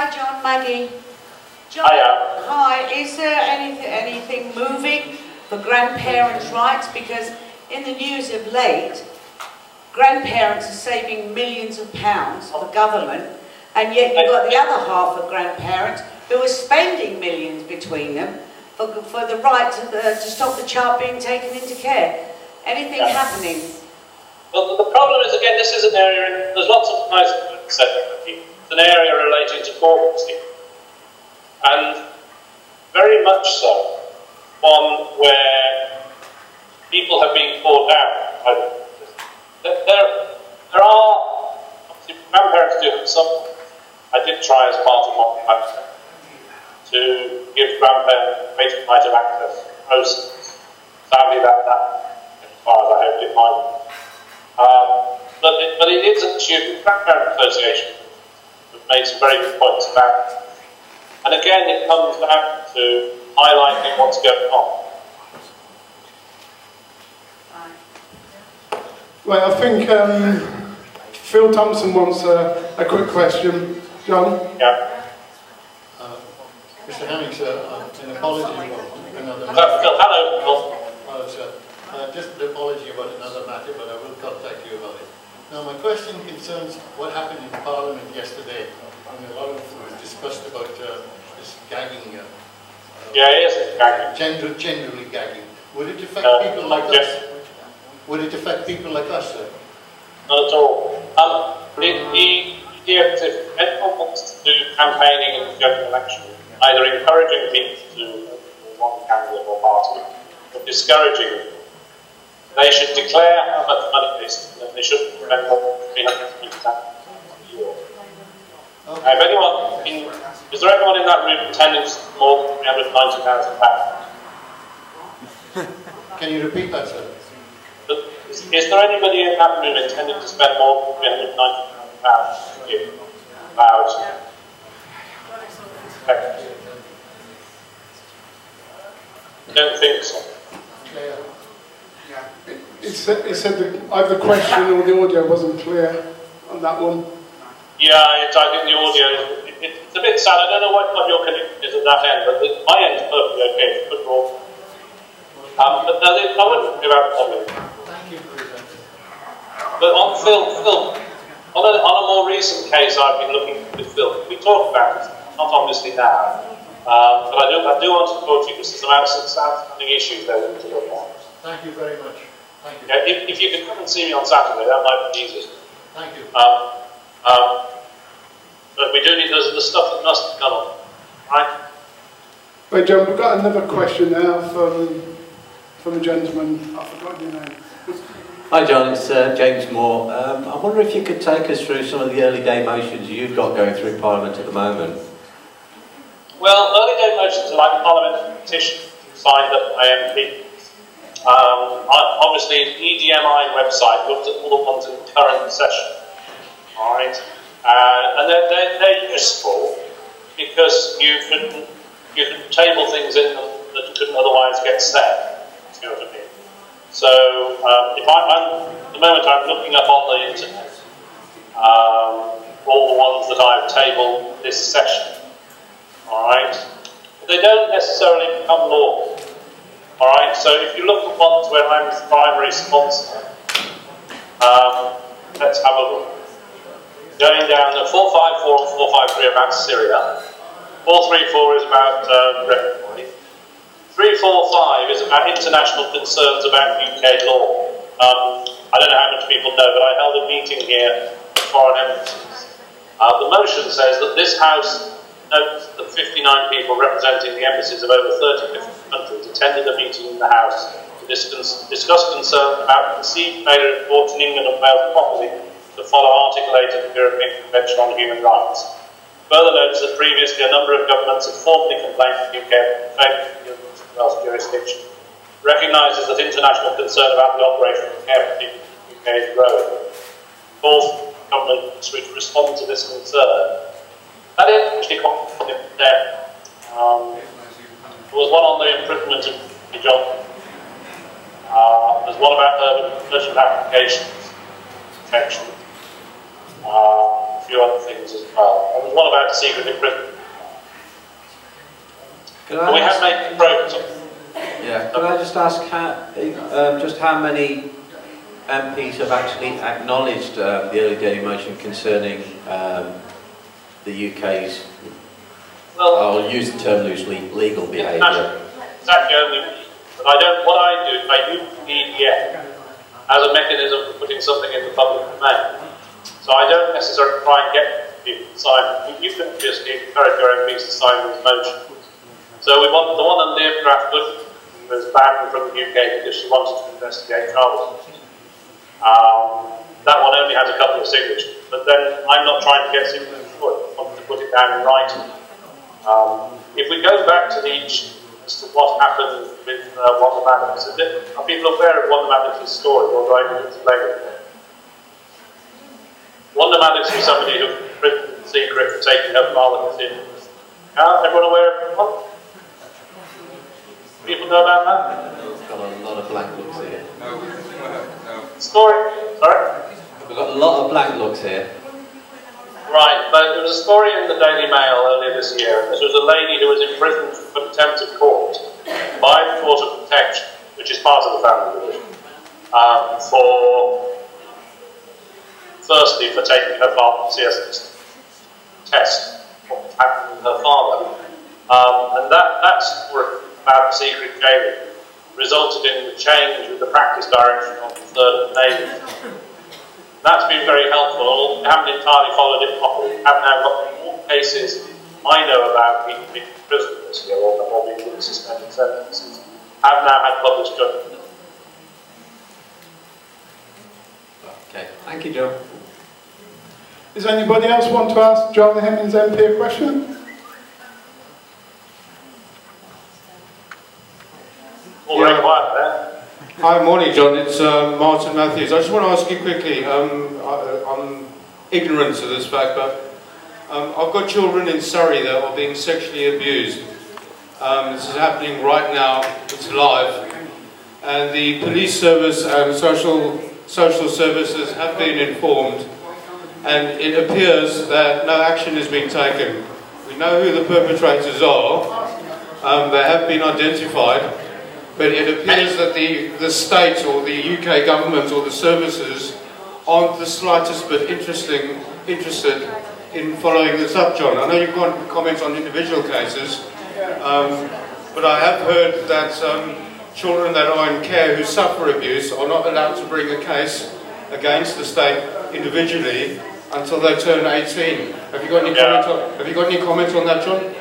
Hi, John, Maggie. John, Hiya. hi. Is there anything moving for grandparents' rights? Because in the news of late, grandparents are saving millions of pounds for the government, and yet you've got the other half of grandparents who are spending millions between them for the right to stop the child being taken into care. Anything happening? Well, the problem is, again, this is an area, there's lots of nice words said, it's an area relating to corporacy. And very much so, one where people have been caught out. There are, obviously, grandparents do have some. I did try as part of my plan to give grandparents greater right of access to process. Sadly, that as far as I hoped it might. But it is an issue. The Grandparent Association have made some very good points about it. And again, it comes back to highlighting what's going on. Well, I think Phil Thompson wants a quick question. John? Yeah. Mr. Hemmings, an apology about another Phil, matter. hello, Phil. Hello, sir. Just an apology about another matter, but I will contact you about it. Now, my question concerns what happened in Parliament yesterday, and a lot of it was discussed about this gagging. Yes, gagging. Generally gagging. Would it affect people like us? Would it affect people like us, sir? Not at all. If anyone wants to do campaigning in the general election, either encouraging people to one candidate or party, or discouraging them, they should declare how much money they spend, and they shouldn't spend more than £350 a year. Okay. Is there anyone in that room intending to spend more than £390,000? Can you repeat that, sir? Is there anybody in that room intending to spend more than £390,000 a year? Loud. I don't think so. It said that either the question or the audio wasn't clear on that one. Yeah, I think the audio, it's a bit sad. I don't know what your connection is at that end, but my end is perfectly okay. It's good raw. But no, I wouldn't give out comment. Thank you for that. But on Phil, on a more recent case I've been looking with Phil, we talk about it, not obviously now, but I do want to talk to you because there's some outstanding issues there we need to look at. Thank you very much. Thank you. Yeah, if you could come and see me on Saturday, that might be easiest. Thank you. But we do need the stuff that must be done on, right? Right, John, we've got another question now from a gentleman. I forgot your name. Hi John, it's James Moore. I wonder if you could take us through some of the early day motions you've got going through Parliament at the moment. Well, early day motions are like Parliament petitions signed up by MPs. Obviously, the EDMI website looks at all the ones in the current session. Alright? And they're useful because you can table things in them that couldn't otherwise get said. See what I mean? So, at the moment I'm looking up on the internet all the ones that I've tabled this session. Alright? But they don't necessarily become law. Alright, so if you look at ones where I'm the primary sponsor, let's have a look. Going down the 454 and 453 about Syria, 434 is about refugee, 345 is about international concerns about UK law. I don't know how much people know, but I held a meeting here at Foreign Embassies. The motion says that this House notes that 59 people representing the embassies of over 30 different countries attended a meeting in the House to discuss concerns about the perceived failure of courts in England and Wales properly to follow Article 8 of the European Convention on Human Rights. Further notes that previously a number of governments had formally complained to the UK of Wales jurisdiction, recognises that international concern about the operation of care for people in the UK is growing. Calls governments which respond to this concern. That is actually quite there. There was one on the imprisonment of John. There's one about urban commercial applications protection. few other things as well. And there's one about secret imprisonment. We have made progress on it. Yeah, could I just ask how many MPs have actually acknowledged the early day motion concerning the UK's, Well, I'll use the term loosely, legal behaviour? Exactly only me. But what I do is I use the EDF as a mechanism for putting something in the public domain. So I don't necessarily try and get people to sign. You can just encourage your MPs to sign these motions. So we want the one on Liv Grafton was banned from the UK because she wanted to investigate Charles. That one only has a couple of signatures, but then I'm not trying to get signatures for it. I want to put it down in writing. If we go back to as to what happened with Wanda Maddox, are people aware of Wanda Maddox's story, or do I need to explain it? Wanda Maddox was somebody who was in prison in secret for taking her father to sin. Everyone aware of it? People know about that? We've got a lot of blank looks here. No. Story? Sorry? We've got a lot of blank looks here. Right, but there was a story in the Daily Mail earlier this year. This was a lady who was imprisoned for contempt of court by the Court of Protection, which is part of the family division, firstly for taking her father to CS test what happened with her father. And that story about secret jailing resulted in the change with the practice direction of the 3rd of May. That's been very helpful. I haven't entirely followed it properly. I've now got more cases I know about people being in prison this year or being given suspended sentences. I've now had published judgment. Okay, thank you, John. Does anybody else want to ask John Hemmings MP a question? All very quiet there. Hi, morning, John. It's Martin Matthews. I just want to ask you quickly. I'm ignorant of this fact, but I've got children in Surrey that are being sexually abused. This is happening right now. It's live, and the police service and social services have been informed, and it appears that no action is being taken. We know who the perpetrators are. They have been identified. But it appears that the state or the UK government or the services aren't the slightest bit interested in following this up, John. I know you can't comment on individual cases, but I have heard that children that are in care who suffer abuse are not allowed to bring a case against the state individually until they turn 18. Have you got any comment on that, John?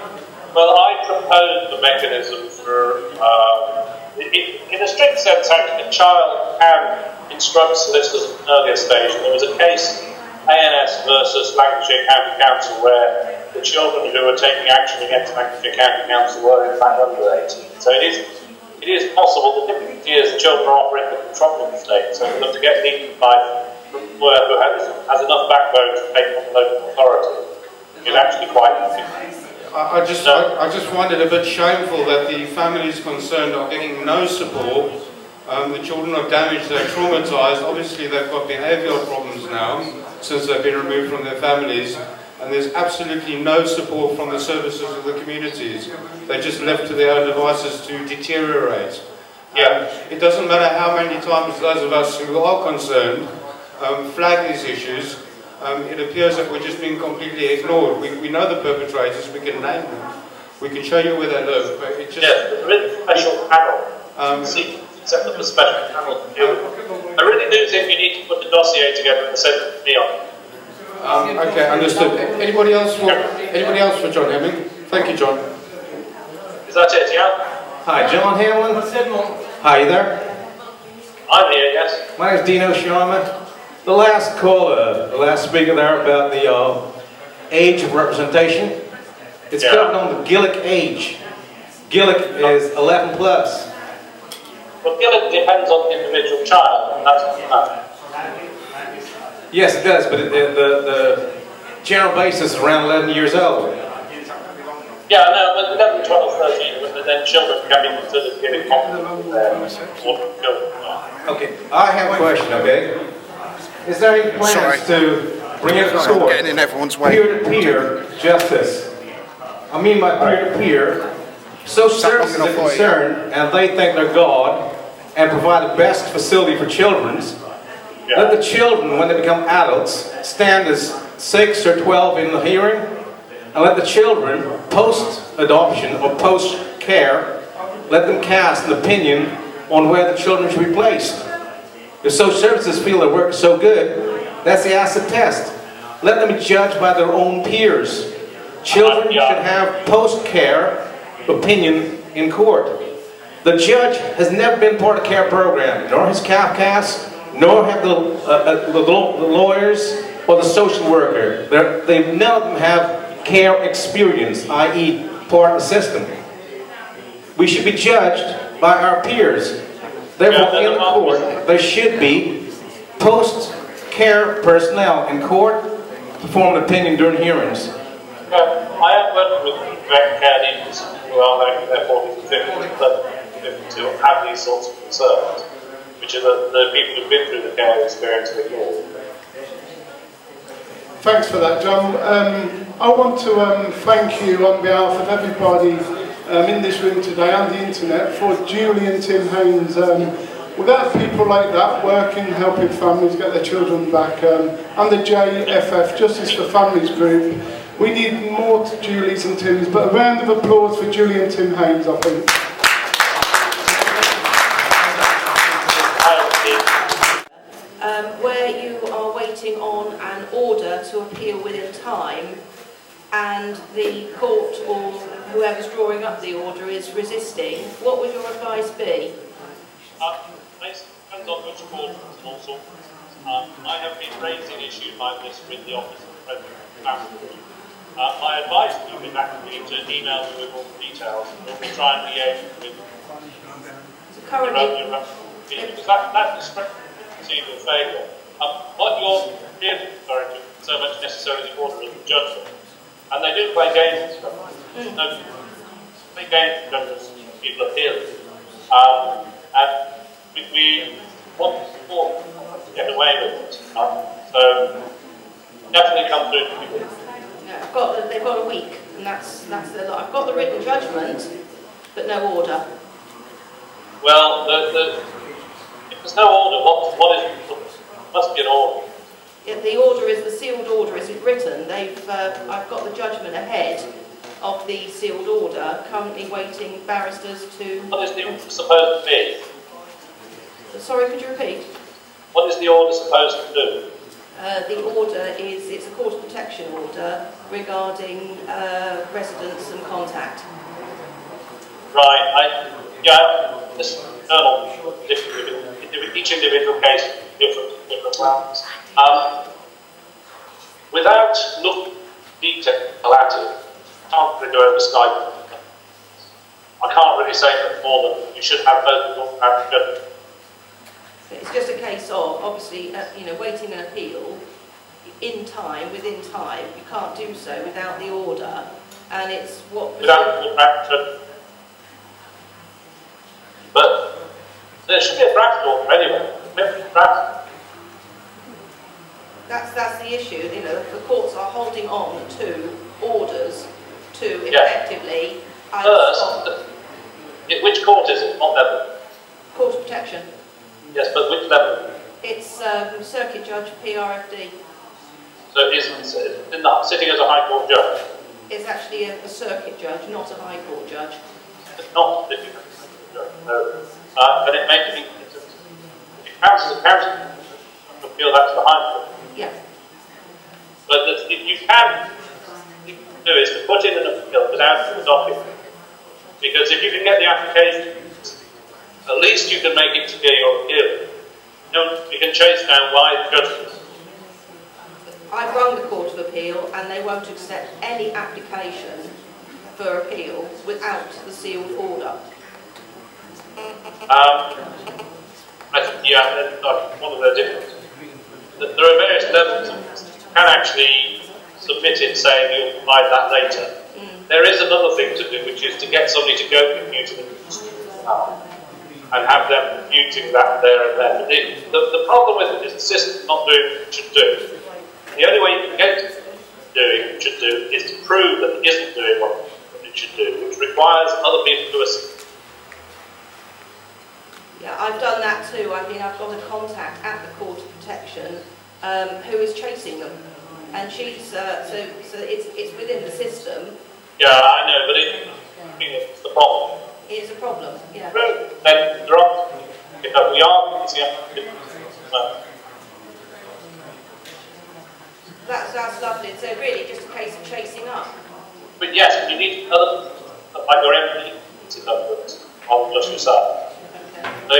Well, I proposed the mechanism for, in a strict sense, actually, a child can instruct solicitors at an earlier stage. And there was a case, ANS versus Lancashire County Council, where the children who were taking action against Lancashire County Council were in fact under 18. So it is possible. The difficulty is the children are operating at the control of the state, so we've got to get legal advice from a lawyer who has enough backbone to take on the local authority. It's actually quite difficult. I just find it a bit shameful that the families concerned are getting no support. The children are damaged, they're traumatised. Obviously they've got behavioural problems now since they've been removed from their families, and there's absolutely no support from the services of the communities. They're just left to their own devices to deteriorate. It doesn't matter how many times those of us who are concerned flag these issues. It appears that we're just being completely ignored. We know the perpetrators, we can name them, we can show you where they live, but it just... Yeah, there is a special panel. Set up a special panel to deal with it. I really do think you need to put the dossier together and send it to me on. Okay, understood. Anybody else for John Hemming? Thank you, John. Is that it, yeah? Hi, John Hamlin. Hi there. I'm here, yes. My name is Dino Sharma. The last caller, the last speaker there about the age of representation, it's covered on the Gillick age. Gillick is 11 plus. Well, Gillick depends on the individual child, and that's what you know. Yes, it does, but the general basis is around 11 years old. Yeah, no, but 11, 12, 13, but then children can be considered Gillick competent with their children. Okay, I have a question, okay? Is there any plans to bring it to Sorry, I'm court. getting in everyone's way. Peer-to-peer justice. I mean by peer-to-peer, social services are concerned and they think they're God and provide the best facility for children's. Let the children, when they become adults, stand as 6 or 12 in the hearing, and let the children, post-adoption or post-care, let them cast an opinion on where the children should be placed. If social services feel their work is so good, that's the acid test. Let them be judged by their own peers. Children should have post-care opinion in court. The judge has never been part of the care program, nor has CAFCAS, nor have the lawyers or the social worker. None of them have care experience, i.e. part of the system. We should be judged by our peers. Therefore, in court, there should be post-care personnel in court to form an opinion during hearings. I have worked with direct care leaders who are like their 40s and 50s who have these sorts of concerns, which are the people who've been through the care experience before. Thanks for that, John. I want to thank you on behalf of everybody in this room today and the internet for Julie and Tim Hemmings. Without people like that working, helping families get their children back, and the JFF, Justice for Families group, we need more Julies and Tims, but a round of applause for Julie and Tim Hemmings, I think. Where you are waiting on an order to appeal within time and the court or whoever's drawing up the order is resisting, what would your advice be? It depends on which court and all sorts. I have been raising issues like this with the Office of the President. My advice to you is actually to email me with all the details and we'll try and liaise with Currently, because that's the in favour. What you're really referring to so much necessarily the order of the judgment. And they do play games and stuff. No, play games in terms of people appealing. And we want to get away with it. So definitely come through to people. yeah, they've got a week, and that's their lot. I've got the written judgment, but no order. Well, if there's no order, what is must be an order. Yeah, the order is the sealed order. Is it written? I've got the judgment ahead of the sealed order. Currently waiting barristers to. What is the order supposed to be? Sorry, could you repeat? What is the order supposed to do? The order it's a court of protection order regarding residence and contact. Right. This internal each individual case different grounds. Without looking detail at it, I can't really go over Skype. I can't really say that more than you should have both and It's just a case of obviously waiting an appeal within time. You can't do so without the order, and it's what. Without the practice. But there should be a draft order anyway. That's the issue. The courts are holding on to orders to effectively. First, which court is it? What level? Court of protection. Yes, but which level? It's Circuit Judge PRFD. So it isn't sitting as a High Court judge? It's actually a circuit judge, not a High Court judge. It's not sitting as a High Court judge, no. But it makes me. It counts as a council. I feel that's the High Court. Yeah. But you can do is to put in an appeal without the document. Because if you can get the application, at least you can make it clear your appeal. You can chase down why the judgment. I've rung the Court of Appeal and they won't accept any application for appeal without the sealed order. One of those differences. There are various levels of this. You can actually submit it saying you'll provide that later. There is another thing to do, which is to get somebody to go computing and have them computing that there and then. The problem with it is the system not doing what it should do. the only way you can get it doing what it should do is to prove that it isn't doing what it should do, which requires other people to assist. Yeah, I've done that too. I mean, I've got a contact at the Court of Protection who is chasing them, and she's so it's within the system. Yeah, I know, but it's the problem. It is a problem. Yeah. Then there are, we are That's lovely. So really, just a case of chasing up. But yes, you need other people, like your MP, to come with it, not just yourself. Okay. So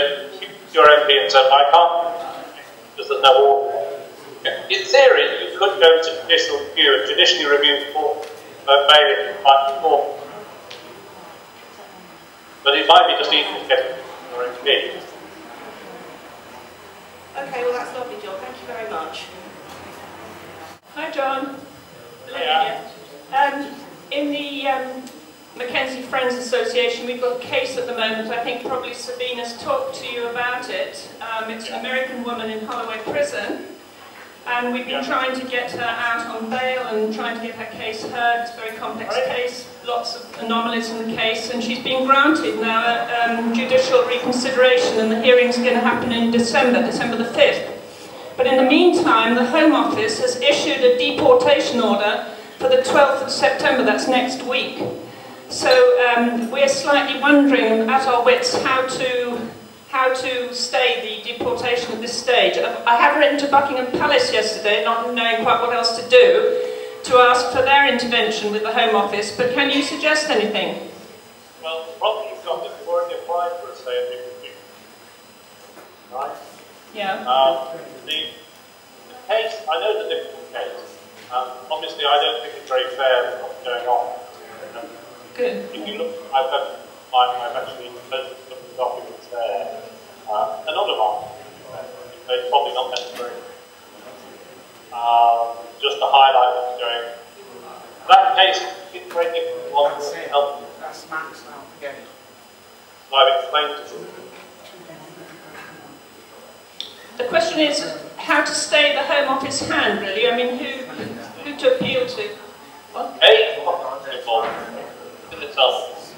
your MP and say, I can't, because there's no order. In theory, you could go to judicial review and judicially review the mail by court. But it might be just easier to get your MP. Okay, well that's lovely, John. Thank you very much. Hi, John. Yeah. In the Mackenzie Friends Association, we've got a case at the moment. I think probably Sabina's talked to you about it. It's an American woman in Holloway Prison, and we've been trying to get her out on bail and trying to get her case heard. It's a very complex case, lots of anomalies in the case, and she's been granted now judicial reconsideration, and the hearing's going to happen in December the 5th. But in the meantime, the Home Office has issued a deportation order for the 12th of September, that's next week. So we're slightly wondering at our wits how to stay the deportation at this stage. I have written to Buckingham Palace yesterday, not knowing quite what else to do, to ask for their intervention with the Home Office, but can you suggest anything? Well, the problem you've got is you've already applied for a stay of deportation, right? Yeah. The case, I know the difficult case. Obviously, I don't think it's very fair what's going on. Good. If you look, I've actually posted some of the documents there. Anonymous. It's probably not necessary. Just to highlight what's going on. That case is very difficult one to help. That's Max now again. So I've explained to them. The question is how to stay the Home Office hand, really. I mean, who to appeal to? What? A, involved in itself.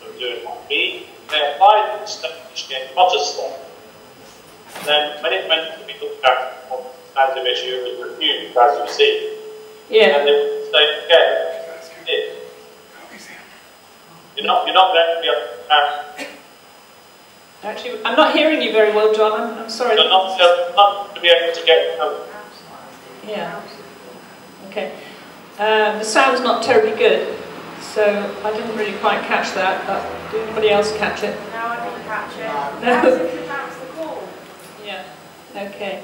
So doing one. B, they applied to establish a Protestant. Then when it went to be looked at on substantive issue, it was refused, as you see. Yeah. And they would say again, you're not going to be able to Actually, I'm not hearing you very well, John. I'm sorry. you're not to be able to get home. Yeah. Okay. The sound's not terribly good, so I didn't really quite catch that. But did anybody else catch it? No, I didn't catch it. No. That's the call. Yeah. Okay.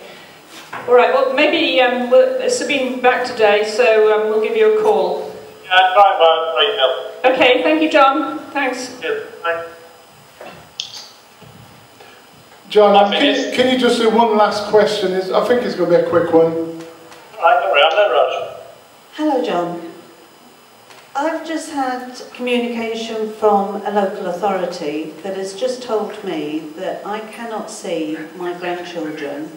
All right. Well, maybe Sabine will be back today, so we'll give you a call. Yeah, try by email. Okay. Thank you, John. Thanks. Yes, thanks. John, can you just do one last question? I think it's going to be a quick one. All right, don't worry, I'm no rush. Hello, John. I've just had communication from a local authority that has just told me that I cannot see my grandchildren,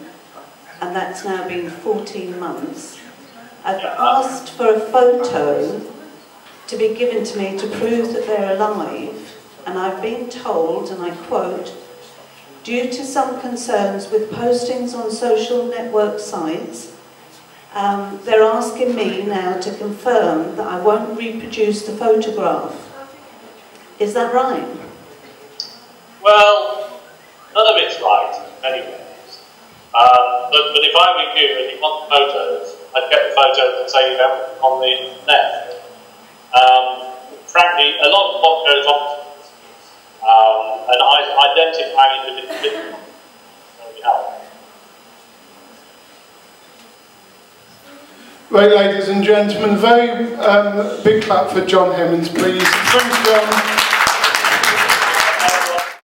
and that's now been 14 months. I've asked for a photo to be given to me to prove that they're alive, and I've been told, and I quote, due to some concerns with postings on social network sites, they're asking me now to confirm that I won't reproduce the photograph. Is that right? Well, none of it's right, anyways. But if I were you and you want the photos, I'd get the photos and say you have them on the net. Frankly, a lot of what goes on and identifying the individual will help. Right, ladies and gentlemen, very big clap for John Hemmings, please. Thanks, John.